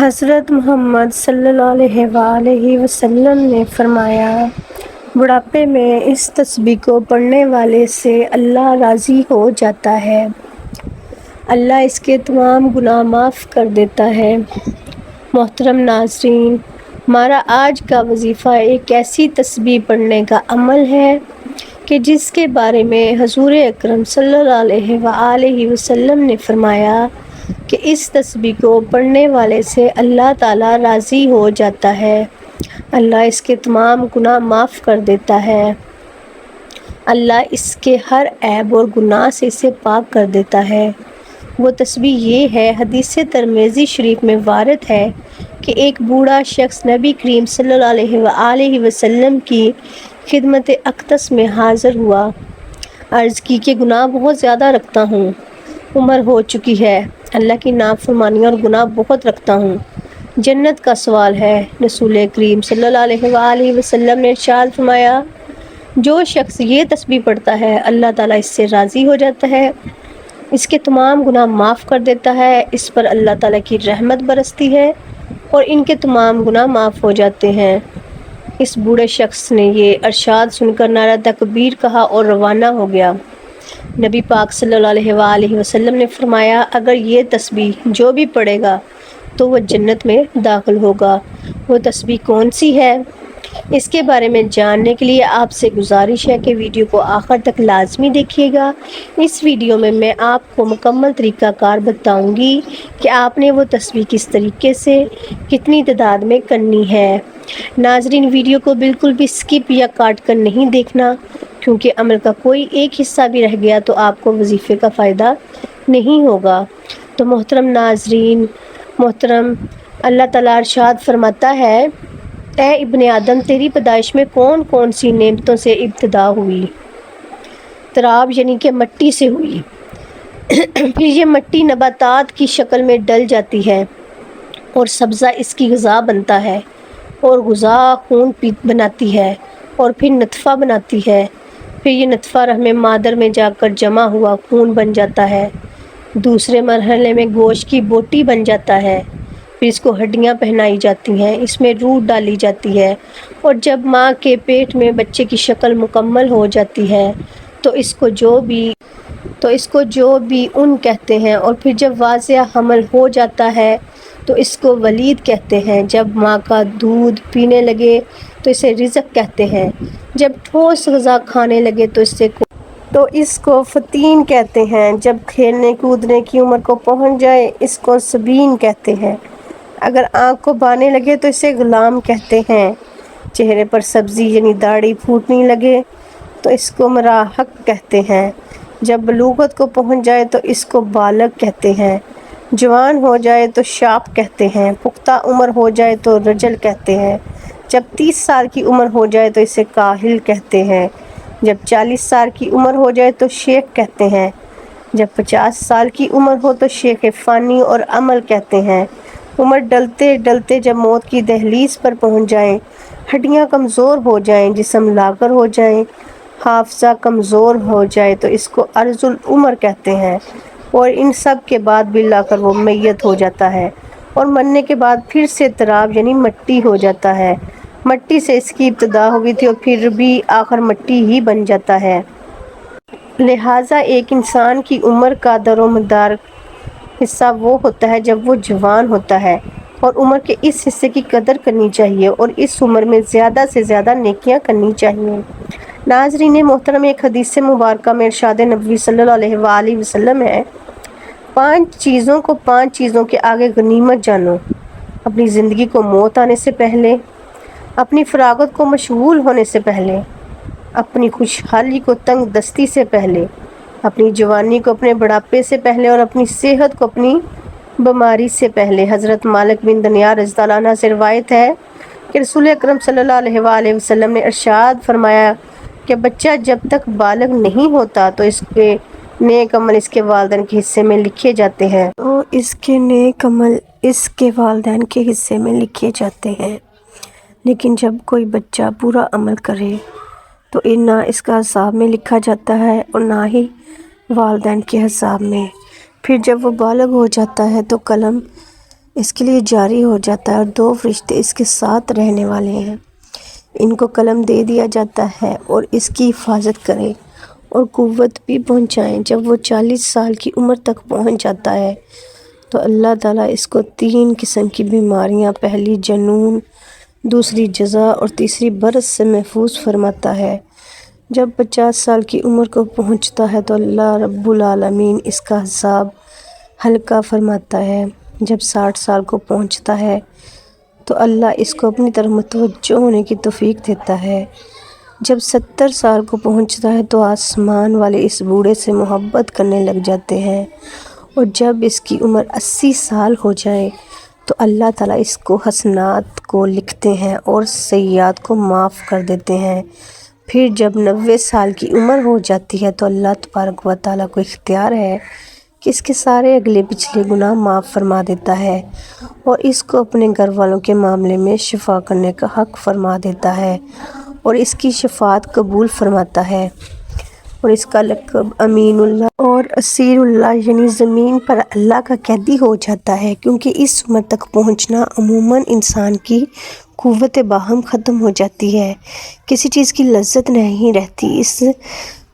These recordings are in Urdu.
حضرت محمد صلی اللہ علیہ وآلہ وسلم نے فرمایا، بڑھاپے میں اس تسبیح کو پڑھنے والے سے اللہ راضی ہو جاتا ہے، اللہ اس کے تمام گناہ معاف کر دیتا ہے۔ محترم ناظرین، ہمارا آج کا وظیفہ ایک ایسی تسبیح پڑھنے کا عمل ہے کہ جس کے بارے میں حضور اکرم صلی اللہ علیہ وآلہ وسلم نے فرمایا کہ اس تسبیح کو پڑھنے والے سے اللہ تعالیٰ راضی ہو جاتا ہے، اللہ اس کے تمام گناہ معاف کر دیتا ہے، اللہ اس کے ہر عیب اور گناہ سے اسے پاک کر دیتا ہے۔ وہ تسبیح یہ ہے، حدیث ترمذی شریف میں وارد ہے کہ ایک بوڑھا شخص نبی کریم صلی اللہ علیہ وآلہ وسلم کی خدمت اقدس میں حاضر ہوا، عرض کی کہ گناہ بہت زیادہ رکھتا ہوں، عمر ہو چکی ہے، اللہ کی نافرمانی اور گناہ بہت رکھتا ہوں، جنت کا سوال ہے۔ رسول کریم صلی اللہ علیہ وآلہ وسلم نے ارشاد فرمایا، جو شخص یہ تسبیح پڑھتا ہے اللہ تعالیٰ اس سے راضی ہو جاتا ہے، اس کے تمام گناہ معاف کر دیتا ہے، اس پر اللہ تعالیٰ کی رحمت برستی ہے اور ان کے تمام گناہ معاف ہو جاتے ہیں۔ اس بوڑھے شخص نے یہ ارشاد سن کر نعرہ تکبیر کہا اور روانہ ہو گیا۔ نبی پاک صلی اللہ علیہ وآلہ وسلم نے فرمایا، اگر یہ تسبیح جو بھی پڑھے گا تو وہ جنت میں داخل ہوگا۔ وہ تسبیح کون سی ہے؟ اس کے بارے میں جاننے کے لیے آپ سے گزارش ہے کہ ویڈیو کو آخر تک لازمی دیکھیے گا۔ اس ویڈیو میں آپ کو مکمل طریقہ کار بتاؤں گی کہ آپ نے وہ تسبیح کس طریقے سے کتنی تعداد میں کرنی ہے۔ ناظرین، ویڈیو کو بالکل بھی سکپ یا کاٹ کر نہیں دیکھنا، کیونکہ عمل کا کوئی ایک حصہ بھی رہ گیا تو آپ کو وظیفے کا فائدہ نہیں ہوگا۔ تو محترم ناظرین، اللہ تعالیٰ ارشاد فرماتا ہے، اے ابن آدم، تیری پیدائش میں کون کون سی نعمتوں سے ابتدا ہوئی؟ تراب یعنی کہ مٹی سے ہوئی، پھر یہ مٹی نباتات کی شکل میں ڈل جاتی ہے اور سبزہ اس کی غذا بنتا ہے، اور غذا خون بناتی ہے اور پھر نطفہ بناتی ہے، پھر یہ نطفہ رحم مادر میں جا کر جمع ہوا خون بن جاتا ہے، دوسرے مرحلے میں گوشت کی بوٹی بن جاتا ہے، پھر اس کو ہڈیاں پہنائی جاتی ہیں، اس میں روح ڈالی جاتی ہے، اور جب ماں کے پیٹ میں بچے کی شکل مکمل ہو جاتی ہے تو اس کو جو بھی ان کہتے ہیں، اور پھر جب واضح حمل ہو جاتا ہے تو اس کو ولید کہتے ہیں، جب ماں کا دودھ پینے لگے تو اسے رزق کہتے ہیں، جب ٹھوس غذا کھانے لگے تو اس کو فتین کہتے ہیں، جب کھیلنے کودنے کی عمر کو پہنچ جائے اس کو سبین کہتے ہیں، اگر آنکھ کو بانے لگے تو اسے غلام کہتے ہیں، چہرے پر سبزی یعنی داڑھی پھوٹنے لگے تو اس کو مراہق کہتے ہیں، جب بلوغت کو پہنچ جائے تو اس کو بالغ کہتے ہیں، جوان ہو جائے تو شاب کہتے ہیں، پختہ عمر ہو جائے تو رجل کہتے ہیں، جب 30 سال کی عمر ہو جائے تو اسے کاہل کہتے ہیں، جب 40 سال کی عمر ہو جائے تو شیخ کہتے ہیں، جب 50 سال کی عمر ہو تو شیخ فانی اور عمل کہتے ہیں، عمر ڈلتے ڈلتے جب موت کی دہلیز پر پہنچ جائیں، ہڈیاں کمزور ہو جائیں، جسم لاغر ہو جائیں، حافظہ کمزور ہو جائے تو اس کو عرض العمر کہتے ہیں، اور ان سب کے بعد بھی لا کر وہ میت ہو جاتا ہے، اور مرنے کے بعد پھر سے تراب یعنی مٹی ہو جاتا ہے، مٹی سے اس کی ابتدا ہوئی تھی اور پھر بھی آخر مٹی ہی بن جاتا ہے۔ لہٰذا ایک انسان کی عمر کا در و مدار حصہ وہ ہوتا ہے جب وہ جوان ہوتا ہے، اور عمر کے اس حصے کی قدر کرنی چاہیے اور اس عمر میں زیادہ سے زیادہ نیکیاں کرنی چاہیے۔ ناظرین محترم، ایک حدیث مبارکہ میں ارشاد نبوی صلی اللہ علیہ وآلہ وسلم ہے، 5 چیزوں کو 5 چیزوں کے آگے غنیمت جانو، اپنی زندگی کو موت آنے سے پہلے، اپنی فراغت کو مشغول ہونے سے پہلے، اپنی خوشحالی کو تنگ دستی سے پہلے، اپنی جوانی کو اپنے بڑھاپے سے پہلے، اور اپنی صحت کو اپنی بیماری سے پہلے۔ حضرت مالک بن دینار رضی اللہ عنہ سے روایت ہے کہ رسول اکرم صلی اللہ علیہ وآلہ وسلم نے ارشاد فرمایا کہ بچہ جب تک بالغ نہیں ہوتا تو اس کے نیک عمل اس کے والدین کے حصے میں لکھے جاتے ہیں، لیکن جب کوئی بچہ برا عمل کرے تو نہ اس کا حساب میں لکھا جاتا ہے اور نہ ہی والدین کے حساب میں۔ پھر جب وہ بالغ ہو جاتا ہے تو قلم اس کے لیے جاری ہو جاتا ہے اور 2 فرشتے اس کے ساتھ رہنے والے ہیں۔ ان کو قلم دے دیا جاتا ہے اور اس کی حفاظت کریں اور قوت بھی پہنچائیں۔ جب وہ 40 سال کی عمر تک پہنچ جاتا ہے تو اللہ تعالیٰ اس کو 3 قسم کی بیماریاں، پہلی جنون، دوسری جزا اور تیسری برس سے محفوظ فرماتا ہے۔ جب 50 سال کی عمر کو پہنچتا ہے تو اللہ رب العالمین اس کا حساب ہلکا فرماتا ہے۔ جب 60 سال کو پہنچتا ہے تو اللہ اس کو اپنی طرف متوجہ ہونے کی توفیق دیتا ہے۔ جب 70 سال کو پہنچتا ہے تو آسمان والے اس بوڑھے سے محبت کرنے لگ جاتے ہیں، اور جب اس کی عمر 80 سال ہو جائے تو اللہ تعالیٰ اس کو حسنات کو لکھتے ہیں اور سیئات کو معاف کر دیتے ہیں۔ پھر جب 90 سال کی عمر ہو جاتی ہے تو اللہ تبارک و تعالیٰ کو اختیار ہے کہ اس کے سارے اگلے پچھلے گناہ معاف فرما دیتا ہے اور اس کو اپنے گھر والوں کے معاملے میں شفا کرنے کا حق فرما دیتا ہے اور اس کی شفاعت قبول فرماتا ہے، اور اس کا لقب امین اللہ اور اسیر اللہ یعنی زمین پر اللہ کا قیدی ہو جاتا ہے، کیونکہ اس عمر تک پہنچنا عموماً انسان کی قوت باہم ختم ہو جاتی ہے، کسی چیز کی لذت نہیں رہتی، اس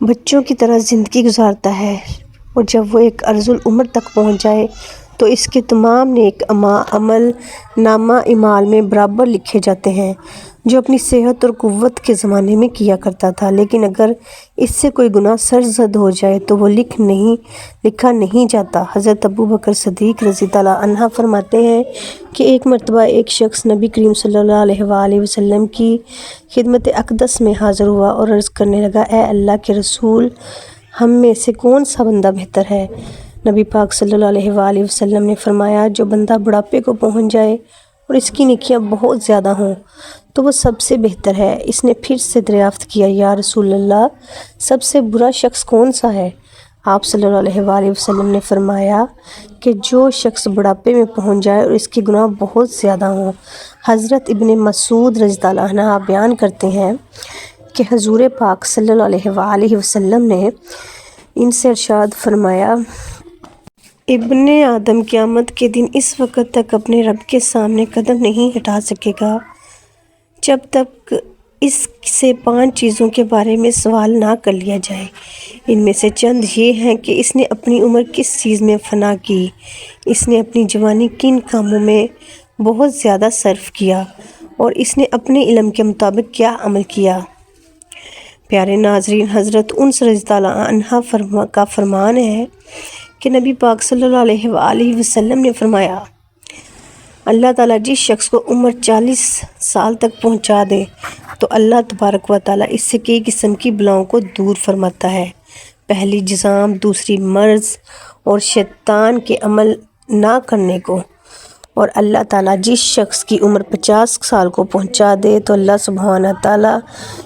بچوں کی طرح زندگی گزارتا ہے، اور جب وہ ایک ارذل العمر تک پہنچ جائے تو اس کے تمام نیک عمل نامہ اعمال میں برابر لکھے جاتے ہیں جو اپنی صحت اور قوت کے زمانے میں کیا کرتا تھا، لیکن اگر اس سے کوئی گناہ سرزد ہو جائے تو وہ لکھا نہیں جاتا۔ حضرت ابو بکر صدیق رضی اللہ عنہ فرماتے ہیں کہ ایک مرتبہ ایک شخص نبی کریم صلی اللہ علیہ وآلہ وسلم کی خدمت اقدس میں حاضر ہوا اور عرض کرنے لگا، اے اللہ کے رسول، ہم میں سے کون سا بندہ بہتر ہے؟ نبی پاک صلی اللہ علیہ وآلہ وسلم نے فرمایا، جو بندہ بڑھاپے کو پہنچ جائے اور اس کی نیکیاں بہت زیادہ ہوں تو وہ سب سے بہتر ہے۔ اس نے پھر سے دریافت کیا، یا رسول اللہ، سب سے برا شخص کون سا ہے؟ آپ صلی اللہ علیہ وآلہ وسلم نے فرمایا کہ جو شخص بڑھاپے میں پہنچ جائے اور اس کے گناہ بہت زیادہ ہوں۔ حضرت ابن مسعود رضی اللہ عنہ بیان کرتے ہیں کہ حضور پاک صلی اللہ علیہ وآلہ وسلم نے ان سے ارشاد فرمایا، ابن آدم قیامت کے دن اس وقت تک اپنے رب کے سامنے قدم نہیں ہٹا سکے گا جب تک اس سے 5 چیزوں کے بارے میں سوال نہ کر لیا جائے۔ ان میں سے چند یہ ہیں کہ اس نے اپنی عمر کس چیز میں فنا کی، اس نے اپنی جوانی کن کاموں میں بہت زیادہ صرف کیا، اور اس نے اپنے علم کے مطابق کیا عمل کیا۔ پیارے ناظرین، حضرت انس رضی اللہ عنہ کا فرمان ہے کہ نبی پاک صلی اللہ علیہ وآلہ وسلم نے فرمایا، اللہ تعالیٰ جس شخص کو عمر 40 سال تک پہنچا دے تو اللہ تبارک و تعالیٰ اس سے کئی قسم کی بلاؤں کو دور فرماتا ہے۔ پہلی جذام، دوسری مرض اور شیطان کے عمل نہ کرنے کو، اور اللہ تعالیٰ جس شخص کی عمر 50 سال کو پہنچا دے تو اللہ سبحانہ تعالیٰ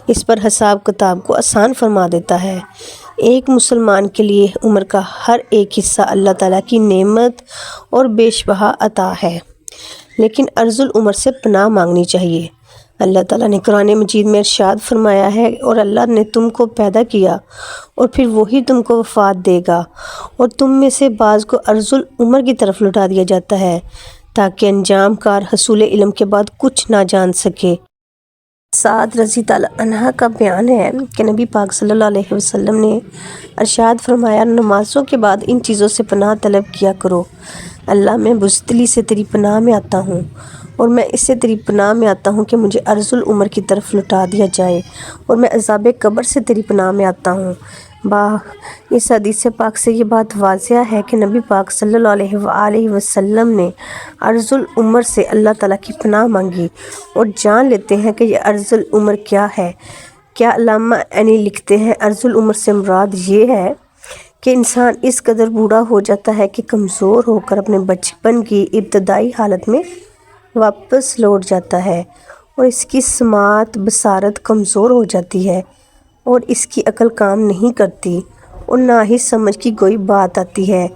اس پر حساب کتاب کو آسان فرما دیتا ہے۔ ایک مسلمان کے لیے عمر کا ہر ایک حصہ اللہ تعالیٰ کی نعمت اور بیش بہا عطا ہے، لیکن ارذل العمر سے پناہ مانگنی چاہیے۔ اللہ تعالیٰ نے قرآن مجید میں ارشاد فرمایا ہے، اور اللہ نے تم کو پیدا کیا اور پھر وہی تم کو وفات دے گا، اور تم میں سے بعض کو ارذل العمر کی طرف لوٹا دیا جاتا ہے تاکہ انجام کار حصول علم کے بعد کچھ نہ جان سکے۔ سعد رضی اللہ عنہ کا بیان ہے کہ نبی پاک صلی اللہ علیہ وسلم نے ارشاد فرمایا، نمازوں کے بعد ان چیزوں سے پناہ طلب کیا کرو۔ اللہ، میں بزدلی سے تیری پناہ میں آتا ہوں، اور میں اس سے تیری پناہ میں آتا ہوں کہ مجھے ارذل العمر کی طرف لوٹا دیا جائے، اور میں عذاب قبر سے تیری پناہ میں آتا ہوں۔ اس حدیث پاک سے یہ بات واضح ہے کہ نبی پاک صلی اللہ علیہ وآلہ وسلم نے ارذل العمر سے اللہ تعالیٰ کی پناہ مانگی، اور جان لیتے ہیں کہ یہ ارذل العمر کیا ہے۔ کیا علامہ عینی لکھتے ہیں، ارذل العمر سے مراد یہ ہے کہ انسان اس قدر بوڑھا ہو جاتا ہے کہ کمزور ہو کر اپنے بچپن کی ابتدائی حالت میں واپس لوٹ جاتا ہے، اور اس کی سماعت بصارت کمزور ہو جاتی ہے، اور اس کی عقل کام نہیں کرتی، اور نہ ہی سمجھ کی کوئی بات آتی ہے۔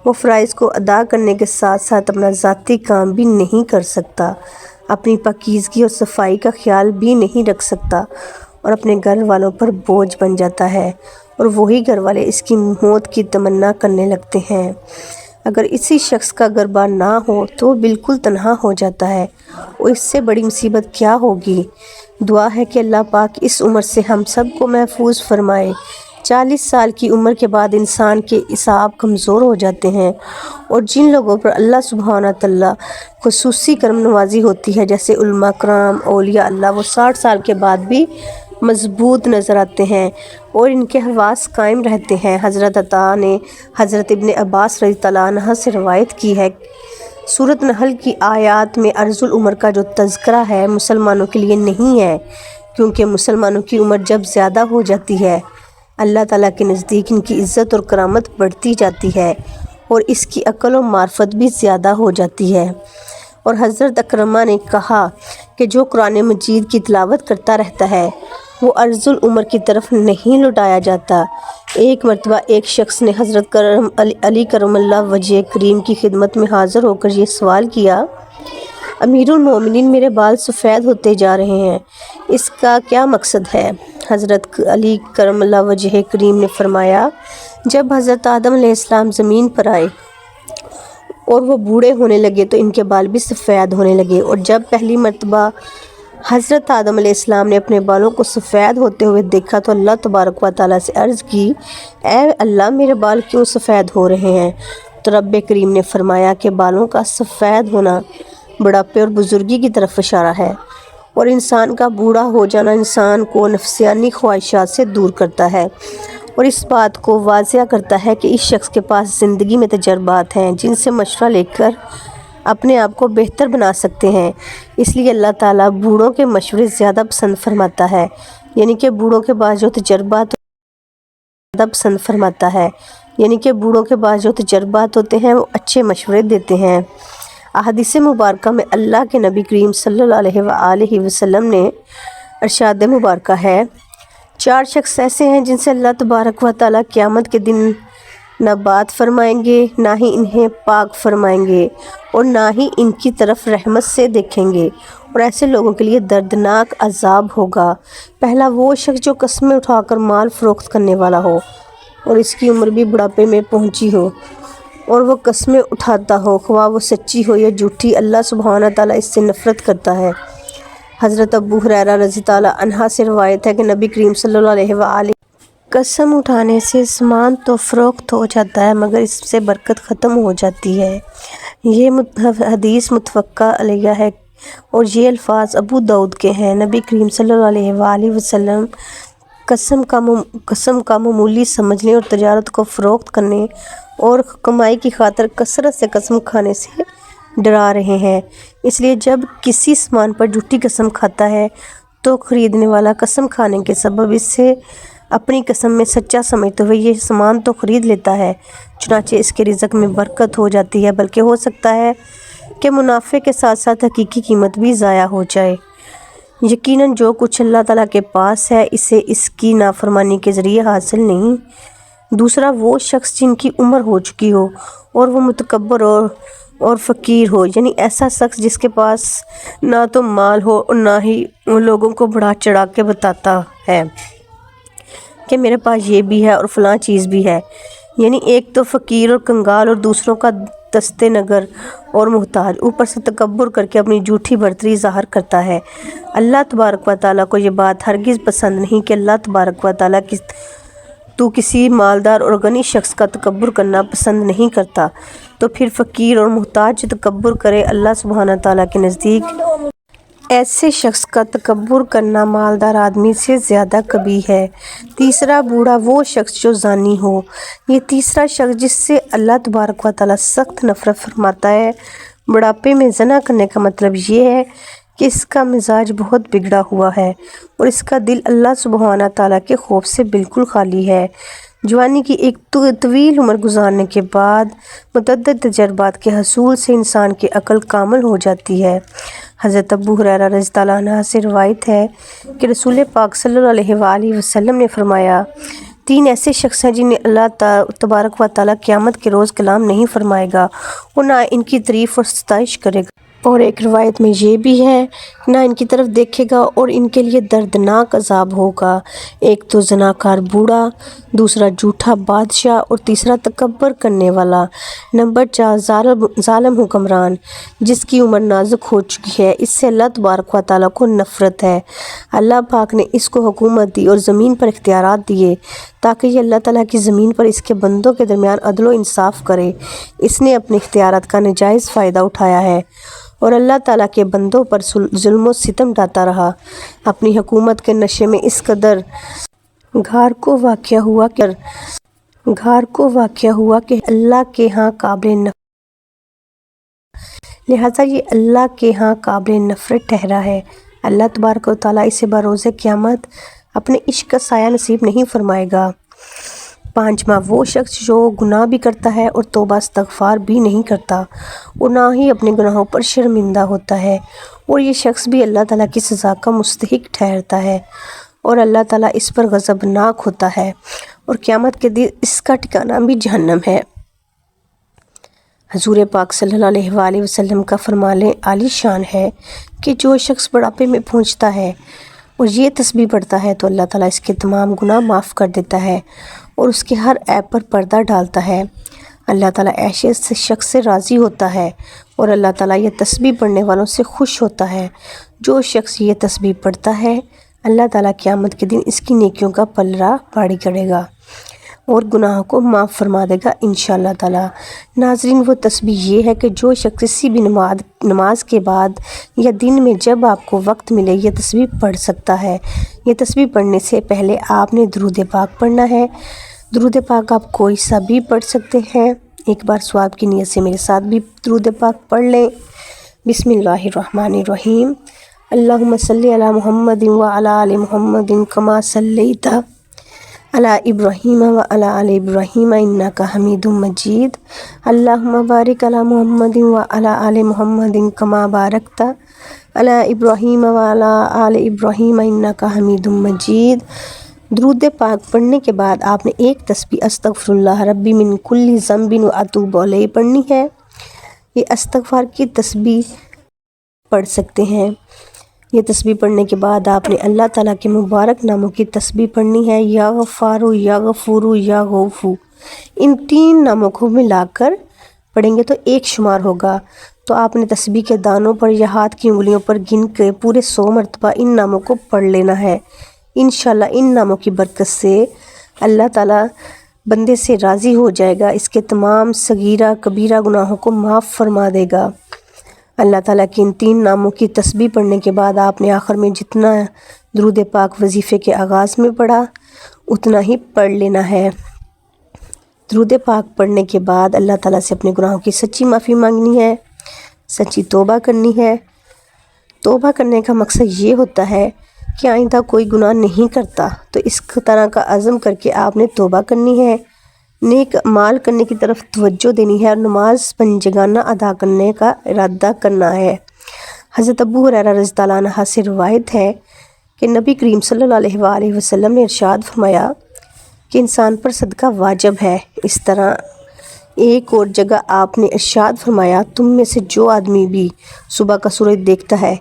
وہ فرائض کو ادا کرنے کے ساتھ ساتھ اپنا ذاتی کام بھی نہیں کر سکتا، اپنی پاکیزگی اور صفائی کا خیال بھی نہیں رکھ سکتا، اور اپنے گھر والوں پر بوجھ بن جاتا ہے، اور وہی گھر والے اس کی موت کی تمنا کرنے لگتے ہیں۔ اگر اسی شخص کا گربا نہ ہو تو وہ بالکل تنہا ہو جاتا ہے، اور اس سے بڑی مصیبت کیا ہوگی۔ دعا ہے کہ اللہ پاک اس عمر سے ہم سب کو محفوظ فرمائے۔ 40 سال کی عمر کے بعد انسان کے اعصاب کمزور ہو جاتے ہیں، اور جن لوگوں پر اللہ سبحانہ تعالیٰ خصوصی کرم نوازی ہوتی ہے جیسے علماء کرام، اولیاء اللہ، وہ 60 سال کے بعد بھی مضبوط نظر آتے ہیں اور ان کے حواس قائم رہتے ہیں۔ حضرت عطا نے حضرت ابن عباس رضی اللہ عنہ سے روایت کی ہے، سورۃ نحل کی آیات میں ارذ العمر کا جو تذکرہ ہے مسلمانوں کے لیے نہیں ہے، کیونکہ مسلمانوں کی عمر جب زیادہ ہو جاتی ہے اللہ تعالیٰ کے نزدیک ان کی عزت اور کرامت بڑھتی جاتی ہے اور اس کی عقل و معرفت بھی زیادہ ہو جاتی ہے۔ اور حضرت اکرمہ نے کہا کہ جو قرآن مجید کی تلاوت کرتا رہتا ہے وہ ارذ العمر کی طرف نہیں لٹایا جاتا۔ ایک مرتبہ ایک شخص نے حضرت علی کرم اللہ وجہ کریم کی خدمت میں حاضر ہو کر یہ سوال کیا، امیر المومنین میرے بال سفید ہوتے جا رہے ہیں، اس کا کیا مقصد ہے؟ حضرت علی کرم اللہ وجہ کریم نے فرمایا، جب حضرت آدم علیہ السلام زمین پر آئے اور وہ بوڑھے ہونے لگے تو ان کے بال بھی سفید ہونے لگے، اور جب پہلی مرتبہ حضرت آدم علیہ السلام نے اپنے بالوں کو سفید ہوتے ہوئے دیکھا تو اللہ تبارک و تعالیٰ سے عرض کی، اے اللہ میرے بال کیوں سفید ہو رہے ہیں؟ تو رب کریم نے فرمایا کہ بالوں کا سفید ہونا بڑھاپے اور بزرگی کی طرف اشارہ ہے، اور انسان کا بوڑھا ہو جانا انسان کو نفسیانی خواہشات سے دور کرتا ہے اور اس بات کو واضح کرتا ہے کہ اس شخص کے پاس زندگی میں تجربات ہیں جن سے مشورہ لے کر اپنے آپ کو بہتر بنا سکتے ہیں۔ اس لیے اللہ تعالیٰ بوڑھوں کے مشورے زیادہ پسند فرماتا ہے، یعنی کہ بوڑھوں کے پاس جو تجربات ہوتے ہیں وہ اچھے مشورے دیتے ہیں۔ احادیث مبارکہ میں اللہ کے نبی کریم صلی اللہ علیہ وآلہ وسلم نے ارشاد مبارکہ ہے، 4 شخص ایسے ہیں جن سے اللہ تبارک و تعالیٰ قیامت کے دن نہ بات فرمائیں گے، نہ ہی انہیں پاک فرمائیں گے، اور نہ ہی ان کی طرف رحمت سے دیکھیں گے، اور ایسے لوگوں کے لیے دردناک عذاب ہوگا۔ پہلا وہ شخص جو قسمیں اٹھا کر مال فروخت کرنے والا ہو اور اس کی عمر بھی بڑھاپے میں پہنچی ہو اور وہ قسمیں اٹھاتا ہو، خواہ وہ سچی ہو یا جھوٹی، اللہ سبحانہ تعالیٰ اس سے نفرت کرتا ہے۔ حضرت ابو ہریرہ رضی اللہ عنہ سے روایت ہے کہ نبی کریم صلی اللہ علیہ وآلہ قسم اٹھانے سے سامان تو فروخت ہو جاتا ہے مگر اس سے برکت ختم ہو جاتی ہے۔ یہ حدیث متفقہ علیہ ہے اور یہ الفاظ ابو داؤد کے ہیں۔ نبی کریم صلی اللہ علیہ وآلہ وسلم قسم کا معمولی سمجھنے اور تجارت کو فروخت کرنے اور کمائی کی خاطر کثرت سے قسم کھانے سے ڈرا رہے ہیں۔ اس لیے جب کسی سامان پر جھوٹی قسم کھاتا ہے تو خریدنے والا قسم کھانے کے سبب اس سے اپنی قسم میں سچا سمجھتے ہوئے یہ سامان تو خرید لیتا ہے، چنانچہ اس کے رزق میں برکت ہو جاتی ہے، بلکہ ہو سکتا ہے کہ منافع کے ساتھ ساتھ حقیقی قیمت بھی ضائع ہو جائے۔ یقیناً جو کچھ اللہ تعالیٰ کے پاس ہے اسے اس کی نافرمانی کے ذریعے حاصل نہیں۔ دوسرا وہ شخص جن کی عمر ہو چکی ہو اور وہ متکبر اور فقیر ہو، یعنی ایسا شخص جس کے پاس نہ تو مال ہو اور نہ ہی وہ لوگوں کو بڑھا چڑھا کے بتاتا ہے کہ میرے پاس یہ بھی ہے اور فلاں چیز بھی ہے، یعنی ایک تو فقیر اور کنگال اور دوسروں کا دستے نگر اور محتاج، اوپر سے تکبر کر کے اپنی جھوٹی برتری ظاہر کرتا ہے۔ اللہ تبارک و تعالیٰ کو یہ بات ہرگز پسند نہیں کہ اللہ تبارک و تعالیٰ تو کسی مالدار اور غنی شخص کا تکبر کرنا پسند نہیں کرتا، تو پھر فقیر اور محتاج جو تکبر کرے اللہ سبحانہ تعالیٰ کے نزدیک ایسے شخص کا تکبر کرنا مالدار آدمی سے زیادہ قبیح ہے۔ تیسرا بوڑھا وہ شخص جو زانی ہو، یہ تیسرا شخص جس سے اللہ تبارک و تعالیٰ سخت نفرت فرماتا ہے۔ بڑھاپے میں زنا کرنے کا مطلب یہ ہے کہ اس کا مزاج بہت بگڑا ہوا ہے اور اس کا دل اللہ سبحانہ تعالیٰ کے خوف سے بالکل خالی ہے۔ جوانی کی ایک طویل عمر گزارنے کے بعد متعدد تجربات کے حصول سے انسان کی عقل کامل ہو جاتی ہے۔ حضرت ابو ہریرہ رضی اللہ عنہ سے روایت ہے کہ رسول پاک صلی اللہ علیہ وآلہ وسلم نے فرمایا، 3 ایسے شخص ہیں جنہیں اللہ تبارک و تعالیٰ قیامت کے روز کلام نہیں فرمائے گا اور نہ ان کی تعریف اور ستائش کرے گا۔ اور ایک روایت میں یہ بھی ہے نہ ان کی طرف دیکھے گا اور ان کے لیے دردناک عذاب ہوگا، ایک تو زناکار بوڑھا، دوسرا جھوٹا بادشاہ اور تیسرا تکبر کرنے والا، نمبر 4 ظالم حکمران جس کی عمر نازک ہو چکی ہے، اس سے اللہ تبارک و تعالیٰ کو نفرت ہے۔ اللہ پاک نے اس کو حکومت دی اور زمین پر اختیارات دیے تاکہ یہ اللہ تعالیٰ کی زمین پر اس کے بندوں کے درمیان عدل و انصاف کرے۔ اس نے اپنے اختیارات کا ناجائز فائدہ اٹھایا ہے اور اللہ تعالیٰ کے بندوں پر ظلم و ستم ڈھاتا رہا۔ اپنی حکومت کے نشے میں اس قدر گھار کو واقع ہوا کہ اللہ کے ہاں لہٰذا یہ اللہ کے ہاں قابل نفرت ٹھہرا ہے۔ اللہ تبارک و تعالیٰ اسے بروز قیامت اپنے عشق کا سایہ نصیب نہیں فرمائے گا۔ 5واں وہ شخص جو گناہ بھی کرتا ہے اور توبہ استغفار بھی نہیں کرتا اور نہ ہی اپنے گناہوں پر شرمندہ ہوتا ہے، اور یہ شخص بھی اللہ تعالیٰ کی سزا کا مستحق ٹھہرتا ہے اور اللہ تعالیٰ اس پر غضبناک ہوتا ہے اور قیامت کے دن اس کا ٹھکانہ بھی جہنم ہے۔ حضور پاک صلی اللہ علیہ وآلہ وسلم کا فرمان عالی شان ہے کہ جو شخص بڑھاپے میں پہنچتا ہے اور یہ تسبیح پڑھتا ہے تو اللہ تعالیٰ اس کے تمام گناہ معاف کر دیتا ہے اور اس کے ہر عیب پر پردہ ڈالتا ہے۔ اللہ تعالیٰ ایسے شخص سے راضی ہوتا ہے اور اللہ تعالیٰ یہ تسبیح پڑھنے والوں سے خوش ہوتا ہے۔ جو شخص یہ تسبیح پڑھتا ہے اللہ تعالیٰ قیامت کے دن اس کی نیکیوں کا پلڑا بھاری کرے گا اور گناہوں کو معاف فرما دے گا انشاءاللہ تعالیٰ۔ ناظرین، وہ تسبیح یہ ہے کہ جو شخص کسی بھی نماز کے بعد یا دن میں جب آپ کو وقت ملے یہ تسبیح پڑھ سکتا ہے۔ یہ تسبیح پڑھنے سے پہلے آپ نے درود پاک پڑھنا ہے۔ درود پاک آپ کوئی سا بھی پڑھ سکتے ہیں۔ ایک بار ثواب کی نیت سے میرے ساتھ بھی درود پاک پڑھ لیں۔ بسم اللہ الرحمن الرحیم۔ اللہم صلی علی محمد وعلی آل محمد کما صلیت علی ابراہیم وعلی آل ابراہیم انک حمید مجید۔ اللہم بارک علی محمد وعلی آل محمد کما بارکت علی ابراہیم وعلی آل ابراہیم انک حمید مجید۔ درود پاک پڑھنے کے بعد آپ نے ایک تسبیح استغفر اللہ ربی من کل ذنب واتوب الیہ پڑھنی ہے۔ یہ استغفار کی تسبیح پڑھ سکتے ہیں۔ یہ تسبیح پڑھنے کے بعد آپ نے اللہ تعالیٰ کے مبارک ناموں کی تسبیح پڑھنی ہے، یا غفارو، یا غفورو، یا غوفو۔ ان 3 ناموں کو ملا کر پڑھیں گے تو 1 شمار ہوگا۔ تو آپ نے تسبیح کے دانوں پر یا ہاتھ کی انگلیوں پر گن کے پورے 100 مرتبہ ان ناموں کو پڑھ لینا ہے۔ انشاءاللہ ان ناموں کی برکت سے اللہ تعالیٰ بندے سے راضی ہو جائے گا، اس کے تمام صغیرہ کبیرہ گناہوں کو معاف فرما دے گا۔ اللہ تعالیٰ کی ان 3 ناموں کی تسبیح پڑھنے کے بعد آپ نے آخر میں جتنا درود پاک وظیفے کے آغاز میں پڑھا اتنا ہی پڑھ لینا ہے۔ درود پاک پڑھنے کے بعد اللہ تعالیٰ سے اپنے گناہوں کی سچی معافی مانگنی ہے، سچی توبہ کرنی ہے۔ توبہ کرنے کا مقصد یہ ہوتا ہے کہ آئندہ کوئی گناہ نہیں کرتا، تو اس طرح کا عزم کر کے آپ نے توبہ کرنی ہے، نیک اعمال کرنے کی طرف توجہ دینی ہے اور نماز پنجگانہ ادا کرنے کا ارادہ کرنا ہے۔ حضرت ابو ہریرہ رضی اللہ عنہ سے روایت ہے کہ نبی کریم صلی اللہ علیہ وآلہ وسلم نے ارشاد فرمایا کہ انسان پر صدقہ واجب ہے۔ اس طرح ایک اور جگہ آپ نے ارشاد فرمایا، تم میں سے جو آدمی بھی صبح کا سورج دیکھتا ہے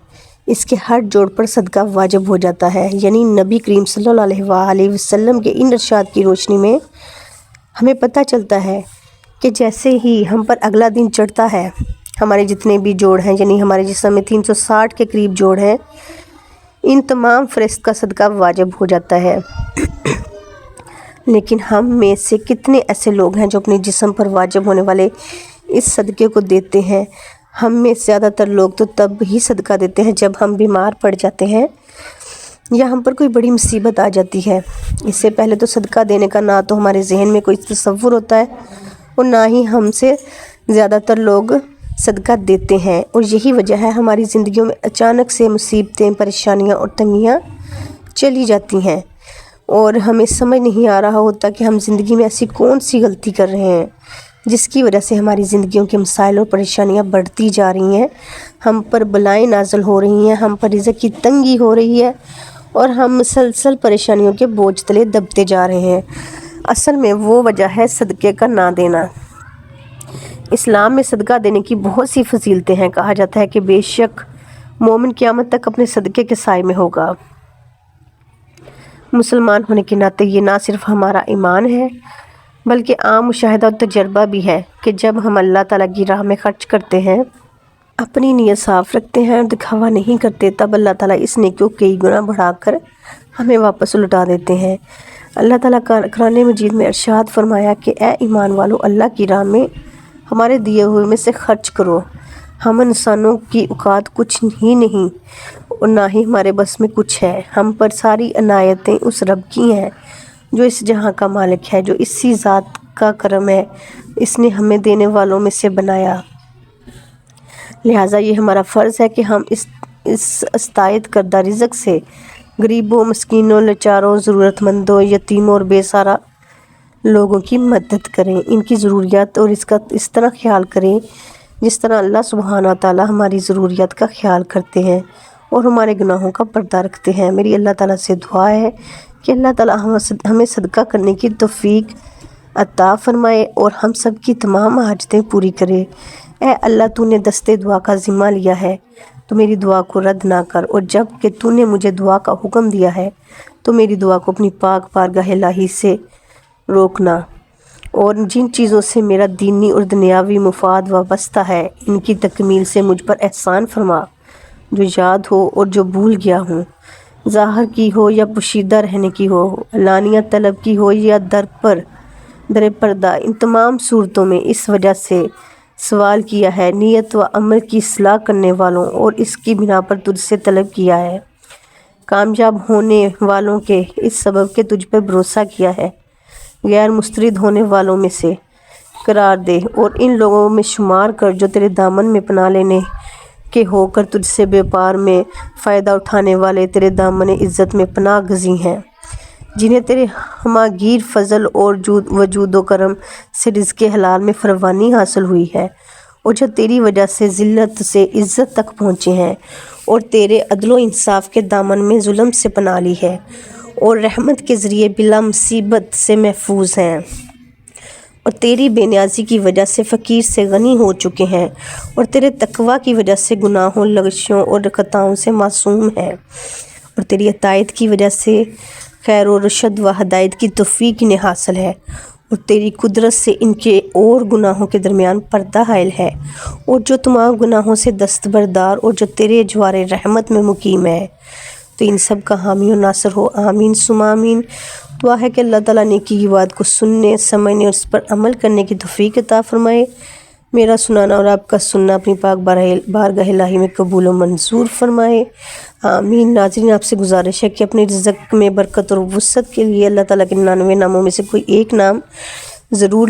اس کے ہر جوڑ پر صدقہ واجب ہو جاتا ہے۔ یعنی نبی کریم صلی اللہ علیہ وآلہ وسلم کے ان ارشاد کی روشنی میں ہمیں پتہ چلتا ہے کہ جیسے ہی ہم پر اگلا دن چڑھتا ہے، ہمارے جتنے بھی جوڑ ہیں، یعنی ہمارے جسم میں 360 کے قریب جوڑ ہیں، ان تمام فرشت کا صدقہ واجب ہو جاتا ہے۔ لیکن ہم میں سے کتنے ایسے لوگ ہیں جو اپنے جسم پر واجب ہونے والے اس صدقے کو دیتے ہیں؟ ہم میں زیادہ تر لوگ تو تب ہی صدقہ دیتے ہیں جب ہم بیمار پڑ جاتے ہیں یا ہم پر کوئی بڑی مصیبت آ جاتی ہے۔ اس سے پہلے تو صدقہ دینے کا نہ تو ہمارے ذہن میں کوئی تصور ہوتا ہے اور نہ ہی ہم سے زیادہ تر لوگ صدقہ دیتے ہیں، اور یہی وجہ ہے ہماری زندگیوں میں اچانک سے مصیبتیں، پریشانیاں اور تنگیاں چلی جاتی ہیں اور ہمیں سمجھ نہیں آ رہا ہوتا کہ ہم زندگی میں ایسی کون سی غلطی کر رہے ہیں جس کی وجہ سے ہماری زندگیوں کے مسائل اور پریشانیاں بڑھتی جا رہی ہیں، ہم پر بلائیں نازل ہو رہی ہیں، ہم پر رزق کی تنگی ہو رہی ہے اور ہم مسلسل پریشانیوں کے بوجھ تلے دبتے جا رہے ہیں۔ اصل میں وہ وجہ ہے صدقے کا نہ دینا۔ اسلام میں صدقہ دینے کی بہت سی فضیلتیں ہیں۔ کہا جاتا ہے کہ بے شک مومن قیامت تک اپنے صدقے کے سائے میں ہوگا۔ مسلمان ہونے کے ناطے یہ نہ صرف ہمارا ایمان ہے بلکہ عام مشاہدہ اور تجربہ بھی ہے کہ جب ہم اللہ تعالیٰ کی راہ میں خرچ کرتے ہیں، اپنی نیت صاف رکھتے ہیں اور دکھاوا نہیں کرتے، تب اللہ تعالیٰ اس نیکیوں کئی گنا بڑھا کر ہمیں واپس لوٹا دیتے ہیں۔ اللہ تعالیٰ قرآن مجید میں ارشاد فرمایا کہ اے ایمان والو، اللہ کی راہ میں ہمارے دیے ہوئے میں سے خرچ کرو۔ ہم انسانوں کی اوقات کچھ ہی نہیں اور نہ ہی ہمارے بس میں کچھ ہے۔ ہم پر ساری عنایتیں اس رب کی ہیں جو اس جہاں کا مالک ہے، جو اسی ذات کا کرم ہے، اس نے ہمیں دینے والوں میں سے بنایا۔ لہٰذا یہ ہمارا فرض ہے کہ ہم اس عطیت کردہ رزق سے غریبوں، مسکینوں، لاچاروں، ضرورت مندوں، یتیموں اور بے سہارا لوگوں کی مدد کریں۔ ان کی ضروریات اور اس کا اس طرح خیال کریں جس طرح اللہ سبحانہ تعالیٰ ہماری ضروریات کا خیال کرتے ہیں اور ہمارے گناہوں کا پردہ رکھتے ہیں۔ میری اللہ تعالیٰ سے دعا ہے کہ اللہ تعالیٰ ہمیں صدقہ کرنے کی توفیق عطا فرمائے اور ہم سب کی تمام حاجتیں پوری کرے۔ اے اللہ، تو نے دستے دعا کا ذمہ لیا ہے، تو میری دعا کو رد نہ کر، اور جب کہ تو نے مجھے دعا کا حکم دیا ہے تو میری دعا کو اپنی پاک بارگاہ الہی سے روکنا، اور جن چیزوں سے میرا دینی اور دنیاوی مفاد وابستہ ہے ان کی تکمیل سے مجھ پر احسان فرما، جو یاد ہو اور جو بھول گیا ہوں، ظاہر کی ہو یا پوشیدہ رہنے کی ہو، علانیہ طلب کی ہو یا در پردہ، ان تمام صورتوں میں اس وجہ سے سوال کیا ہے، نیت و عمل کی اصلاح کرنے والوں اور اس کی بنا پر تجھ سے طلب کیا ہے، کامیاب ہونے والوں کے اس سبب کہ تجھ پر بھروسہ کیا ہے، غیر مسترد ہونے والوں میں سے قرار دے اور ان لوگوں میں شمار کر جو تیرے دامن میں پناہ لینے کے ہو کر تجھ سے بیپار میں فائدہ اٹھانے والے تیرے دامن عزت میں پناہ گزیں ہیں، جنہیں تیرے ہماگیر فضل اور وجود و کرم سے رزق حلال میں فراوانی حاصل ہوئی ہے، اور جو تیری وجہ سے ذلت سے عزت تک پہنچے ہیں اور تیرے عدل و انصاف کے دامن میں ظلم سے پناہ لی ہے اور رحمت کے ذریعے بلا مصیبت سے محفوظ ہیں، اور تیری بے نیازی کی وجہ سے فقیر سے غنی ہو چکے ہیں، اور تیرے تقوی کی وجہ سے گناہوں، لغزشوں اور خطاؤں سے معصوم ہیں، اور تیری عطیت کی وجہ سے خیر و رشد و ہدایت کی توفیق انہیں حاصل ہے، اور تیری قدرت سے ان کے اور گناہوں کے درمیان پردہ حائل ہے، اور جو تمام گناہوں سے دستبردار اور جو تیرے جوار رحمت میں مقیم ہے، تو ان سب کا حامی و ناصر ہو۔ آمین ثم آمین۔ دعا ہے کہ اللہ تعالیٰ نیکی کی بات کو سننے، سمجھنے اور اس پر عمل کرنے کی توفیق عطا فرمائے۔ میرا سنانا اور آپ کا سننا اپنی پاک بارگاہ الہی میں قبول و منظور فرمائے۔ آمین۔ ناظرین، آپ سے گزارش ہے کہ اپنے رزق میں برکت اور وسعت کے لیے اللہ تعالیٰ کے 99 ناموں میں سے کوئی ایک نام ضرور